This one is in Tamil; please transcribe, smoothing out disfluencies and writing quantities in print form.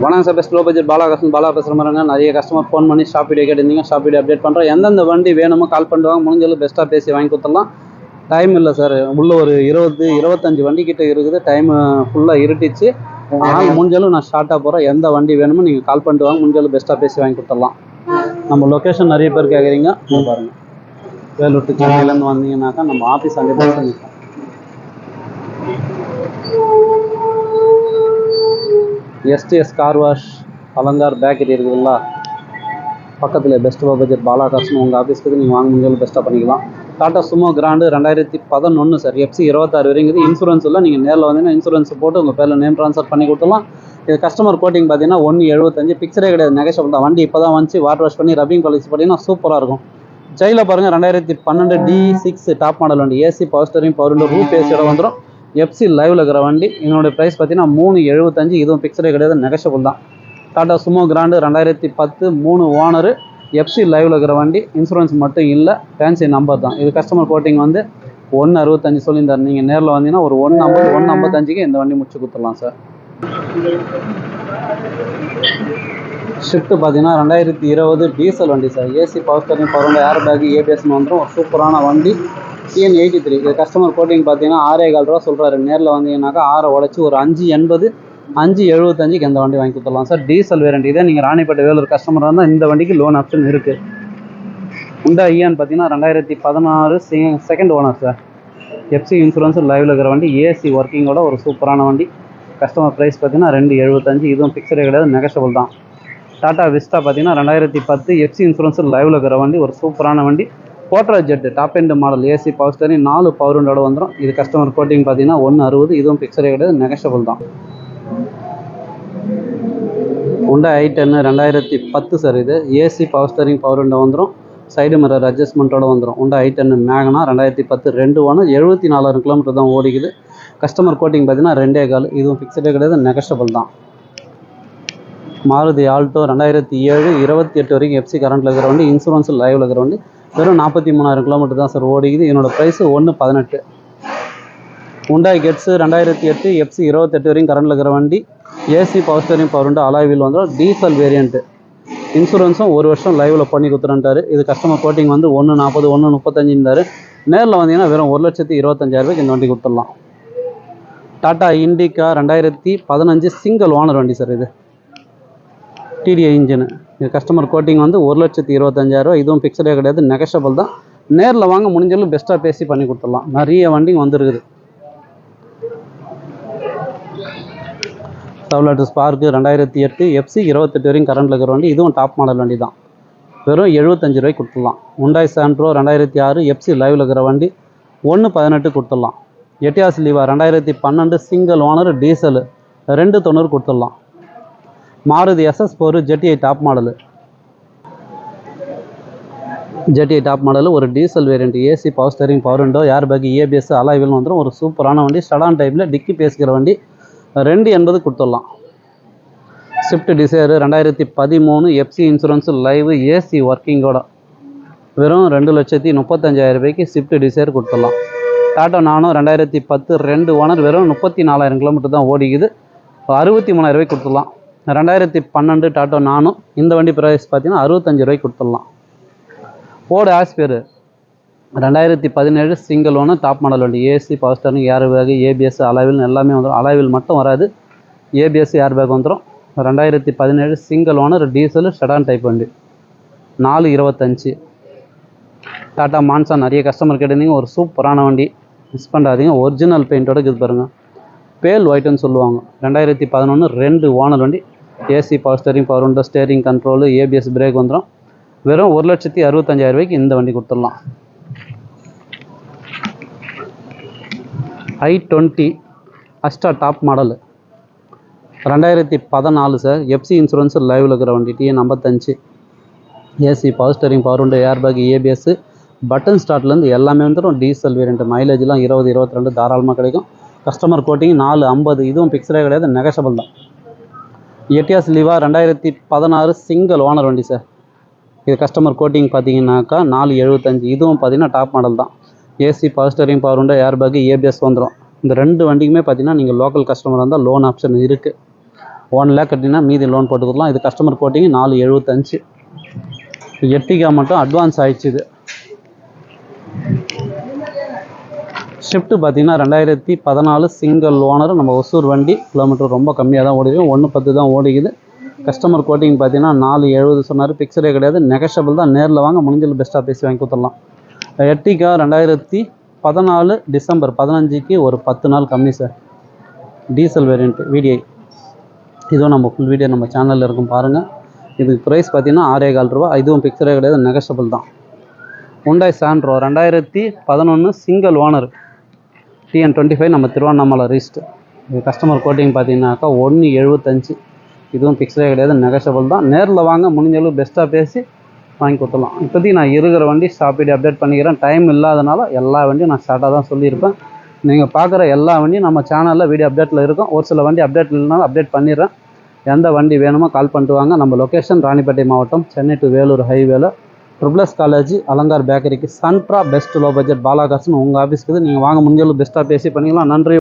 வணக்கம் sir, best low budget Bala பேசுகிறேன். நிறைய கஸ்டமர் ஃபோன் பண்ணி ஷாப் வீடியோ கேட்டிருந்தீங்க. ஷாப் வீடியோ அப்டேட் பண்ணுறோம். எந்தெந்த வண்டி வேணுமோ கால் பண்ணுவாங்க. முடிஞ்சளவு பெஸ்ட்டாக பேசி வாங்கி கொடுத்துடலாம். டைம் இல்லை சார், உள்ள ஒரு 20-25 வண்டி கிட்ட இருக்குது. டைம் ஃபுல்லாக இருட்டிச்சு. ஆனால் முடிஞ்சளவு நான் ஷார்ட்டாக போகிறேன். எந்த வண்டி வேணுமோ நீங்கள் கால் பண்ணிட்டு வாங்க. முடிஞ்சளவு பெஸ்ட்டாக பேசி வாங்கி கொடுத்துடலாம். நம்ம லொக்கேஷன் நிறைய பேர் கேட்குறீங்க, பாருங்கள். வேலூர் டு சென்னையிலேருந்து வந்தீங்கன்னாக்கா நம்ம ஆஃபீஸ் அங்கே போய் SDS car wash Alankar bakery இருக்குதுங்களா, பக்கத்தில் பெஸ்ட் லோ பட்ஜெட் பாலா காசுன்னு உங்கள் ஆஃபீஸ்க்கு நீங்கள் வாங்க முடிஞ்சளவு பெஸ்ட்டாக பண்ணிக்கலாம். Tata Sumo Grande 2011 sir. FC 26 வரைங்குது. இன்சூரன்ஸ் இல்லை. நீங்கள் நேரில் வந்தீங்கன்னா இன்சூரன்ஸ் போட்டு உங்கள் பேரில் நேம் ட்ரான்ஸ்ஃபர் பண்ணி கொடுத்துலாம். இது கஸ்டமர் கோட்டிங் பார்த்தீங்கன்னா 1.75 பிக்சரே கிடையாது, நெகஷபிள் தான். வண்டி இப்போ தான் வந்துச்சு, வாட்டர் வாஷ் பண்ணி ரப்பிங் பாலிசி பார்த்தீங்கன்னா சூப்பராக இருக்கும். ஜெயிலில் பாருங்கள், 2012 D6 டாப் மாடல் வண்டி. AC power steering power window roof ஏசியோட வந்துடும். FC லைவில் இருக்கிற வண்டி. இதனுடைய ப்ரைஸ் பார்த்தீங்கன்னா 3.75. இதுவும் பிக்சரே கிடையாது, நெகஷபிள் தான். Tata Sumo grand 2010 3 owner. FC லைவில் இருக்கிற வண்டி. இன்சூரன்ஸ் மட்டும் இல்லை, ஃபேன்சி நம்பர் தான். இது கஸ்டமர் கோட்டிங் வந்து 1.65 சொல்லியிருந்தார். நீங்கள் நேரில் வந்தீங்கன்னா ஒரு 1.55க்கு இந்த வண்டி முடிச்சு கொடுத்துடலாம் சார். ஷிஃப்ட் பார்த்தீங்கன்னா 2020 டீசல் வண்டி sir. AC power steering power window air bag ABSன்னு வந்துடும். ஒரு சூப்பரான வண்டி. TN83. இது கஸ்டமர் கோட்டிங் பார்த்தீங்கன்னா 6.25 ரூபா சொல்கிறாரு. நேரில் வந்தீங்கன்னாக்கா 6 உடச்சி ஒரு 5.80 5.75க்கு இந்த வண்டி வாங்கி கொடுத்துடலாம் சார். Diesel warranty. இதே நீங்கள் ராணிப்பேட்டை வேலூர் கஸ்டமர் இருந்தால் இந்த வண்டிக்கு லோன் ஆப்ஷன் இருக்குது. ஹுண்டா இயான் பார்த்தீங்கன்னா 2016 second owner sir. FC insurance லைவில் இருக்கிற வண்டி. ஏசி ஒர்க்கிங்கோட ஒரு சூப்பரான வண்டி. கஸ்டமர் ப்ரைஸ் பார்த்தீங்கன்னா 2.75. இதுவும் பிக்சரே கிடையாது, நெகஷபிள் தான். டாடா விஸ்டா பார்த்தீங்கன்னா 2010 FC இன்சூரன்ஸ் லைவில் இருக்கிற வண்டி. ஒரு சூப்பரான வண்டி. போட்ரா ஜெட் top end model. AC power steering 4 power விண்டோட வந்துடும். இது கஸ்டமர் கோட்டிங் பார்த்தீங்கன்னா 1.60. இதுவும் பிக்சரே கிடையாது, நெகஷபிள் தான். ஹுண்டா i10 2010 சார். இது AC power steering power window வந்துடும். சைடு மிரர் அட்ஜஸ்ட்மெண்ட்டோட வந்துடும். ஹுண்டா i10 மேகனா 2010 2 ஓனர். 74,000 கிலோமீட்டர் தான் ஓடிக்குது. கஸ்டமர் கோட்டிங் பார்த்தீங்கன்னா 2.25. இதுவும் பிக்சரே கிடையாது, நெகஷபிள் தான். மாருதி ஆல்டோ 2007 28 வரைக்கும் FC கரண்ட்டில் இருக்கிற வண்டி. இன்சூரன்ஸ் லைவில் இருக்கிற வண்டி. வெறும் 43,000 கிலோமீட்டர் தான் சார் ஓடிக்குது. என்னோட ப்ரைஸ் 1.18. ஹுண்டாய் கெட்ஸ் 2008 FC 28 வரைக்கும் கரண்டில் இருக்கிற வண்டி. AC power steering power window alloy wheel வந்துடும். Diesel variant. இன்சூரன்ஸும் 1 வருஷம் லைவில் பண்ணி கொடுத்துருன்ட்டாரு. இது கஸ்டமர் கோட்டிங் வந்து 1.40 1.35 இருந்தார். நேரில் வந்தீங்கன்னா வெறும் 1,25,000 இந்த வண்டி கொடுத்துடலாம். டாட்டா இண்டிகா 2015 சிங்கிள் ஓனர் வண்டி சார். இது TDI இன்ஜினு. இது கஸ்டமர் கோட்டிங் வந்து 1,25,000. இதுவும் பிக்சரே கிடையாது, நெகஷபிள் தான். நேரில் வாங்க, முடிஞ்சளவு பெஸ்ட்டாக பேசி பண்ணி கொடுத்துடலாம். நிறைய வண்டிங்க வந்துருக்குது. சவுலட் ஸ்பார்க்கு 2008 FC 28 வரைக்கும் கரண்டில் இருக்கிற வண்டி. இதுவும் டாப் மாடல் வண்டி தான். வெறும் 75 ரூபாய்க்கு கொடுத்துடலாம். ஹுண்டாய் சாண்ட்ரோ 2006 FC லைவில் இருக்கிற வண்டி. 1.18 கொடுத்துடலாம். எட்டியாஸ் லீவா 2012 சிங்கிள் ஓனர் டீசலு 2.90 கொடுத்துடலாம். Maruti SS4 GTI top model. GTI top model ஒரு diesel variant. AC power steering power window air bag ABS alloy wheel வந்துடும். ஒரு சூப்பரான வண்டி. சடான் டைப்பில் டிக்கி பேசுகிற வண்டி. 2.80 கொடுத்துடலாம். Swift Dzire 2013 FC insurance live AC ஒர்க்கிங்கோட வெறும் 2,35,000 ரூபாய்க்கு ஸ்விஃப்ட் டிசைர் கொடுத்துடலாம். Tata Nano 2010 2 owner. வெறும் 34,000 கிலோமீட்டர் தான் ஓடிக்குது. 63,000 ரூபாய்க்கு கொடுத்துடலாம். 2012 டாட்டா நானோ. இந்த வண்டி ப்ரைஸ் பார்த்தீங்கன்னா 65 ரூபாய்க்கு கொடுத்துடலாம். Ford Aspire 2017 single owner top model வண்டி. AC power steering air bag ABS alloy wheel எல்லாமே வந்துடும். அலாய்வில் மட்டும் வராது, ABS ஏர் பேக் வந்துடும். 2017 single owner diesel sedan type வண்டி. 4.25. டாட்டா மான்சா நிறைய கஸ்டமர் கேட்டிருந்தீங்க. ஒரு சூப்பரான வண்டி, மிஸ் பண்ணாதீங்க. ஒரிஜினல் பெயிண்டோட இருக்குது பாருங்கள். பேல் ஒயிட்டுன்னு சொல்லுவாங்க. 2011 2 ஓனர் வண்டி. AC power steering power window steering control ABS brake வந்துடும். வெறும் 1,65,000 ரூபாய்க்கு இந்த வண்டி கொடுத்துடலாம். i20 Asta top model 2014 sir. FC insurance லைவில் இருக்கிற வண்டி. TN55 AC power steering power window air bag ABS button ஸ்டார்ட்லேருந்து எல்லாமே வந்துடும். Diesel variant. மைலேஜ்லாம் 20-22 தாராளமாக கிடைக்கும். Customer quoting 4.50. இதுவும் பிக்சரே கிடையாது, நெகஷபிள் தான். எட்டியாஸ் லீவா 2016 சிங்கிள் ஓனர் வண்டி சார். இது கஸ்டமர் கோட்டிங் பார்த்தீங்கன்னாக்கா 4.75. இதுவும் பார்த்தீங்கன்னா டாப் மாடல் தான். AC power steering power window air bag ABS வந்துடும். இந்த 2 வண்டிக்குமே பார்த்தீங்கன்னா நீங்கள் லோக்கல் கஸ்டமர் இருந்தால் லோன் ஆப்ஷன் இருக்குது. 1 lakh கட்டினா மீதி லோன் போட்டு கொடுக்கலாம். இது கஸ்டமர் கோட்டிங் 475. எர்டிகா மட்டும் அட்வான்ஸ் ஆயிடுச்சு. இது ஷிஃப்ட் பார்த்தீங்கன்னா 2014 சிங்கிள் ஓனர். நம்ம ஒசூர் வண்டி. கிலோமீட்டர் ரொம்ப கம்மியாக தான் ஓடிக்குது, 110 தான் ஓடிக்குது. கஸ்டமர் கோட்டிங் பார்த்தீங்கன்னா 470 சொன்னார். பிக்சரே கிடையாது, நெகஷபிள் தான். நேரில் வாங்க, முடிஞ்சது பெஸ்ட்டாக பேசி வாங்கி கொடுத்துடலாம். எர்டிகா 2014 டிசம்பர் 15க்கு ஒரு 10 நாள் கம்மி சார். Diesel variant VDI. இதுவும் நம்ம ஃபுல் வீடியோ நம்ம சேனலில் இருக்கும் பாருங்கள். இதுக்கு ப்ரைஸ் பார்த்தீங்கன்னா 6.25 ரூபா. இதுவும் பிக்சரே கிடையாது, நெகஷபிள் தான். Hyundai Santro 2011 single owner. TN25 நம்ம திருவண்ணாமலை ரிஜிஸ்டர். இது கஸ்டமர் கோட்டிங் பார்த்தீங்கன்னாக்கா 175. இதுவும் பிக்சரே கிடையாது, நெகஷபிள் தான். நேரில் வாங்க, முடிஞ்சளவு பெஸ்ட்டாக பேசி வாங்கி கொடுத்துடலாம். இப்போதைக்கு நான் இருக்கிற வண்டி ஸ்டாப்பிட்டு அப்டேட் பண்ணிக்கிறேன். டைம் இல்லாதனால எல்லா வண்டியும் நான் ஷார்ட்டாக தான் சொல்லியிருப்பேன். நீங்கள் பார்க்குற எல்லா வண்டியும் நம்ம சேனலில் வீடியோ அப்டேட்டில் இருக்கும். ஒரு சில வண்டி அப்டேட் இல்லைனாலும் அப்டேட் பண்ணிடுறேன். எந்த வண்டி வேணுமோ கால் பண்ணிட்டு வாங்க. நம்ம லொக்கேஷன் ராணிப்பேட்டை மாவட்டம், சென்னை டு வேலூர் ஹைவேல ட்ரிபிள்எஸ் காலேஜ் அலங்கார் பேக்கரிக்கு சன்ட்ரா பெஸ்ட் லோ பட்ஜெட் பாலாகாசன் உங்கள் ஆஃபீஸ்க்கு. நீங்கள் வாங்க, முடிஞ்சளவு பெஸ்ட்டாக பேசி பண்ணிக்கலாம். நன்றி.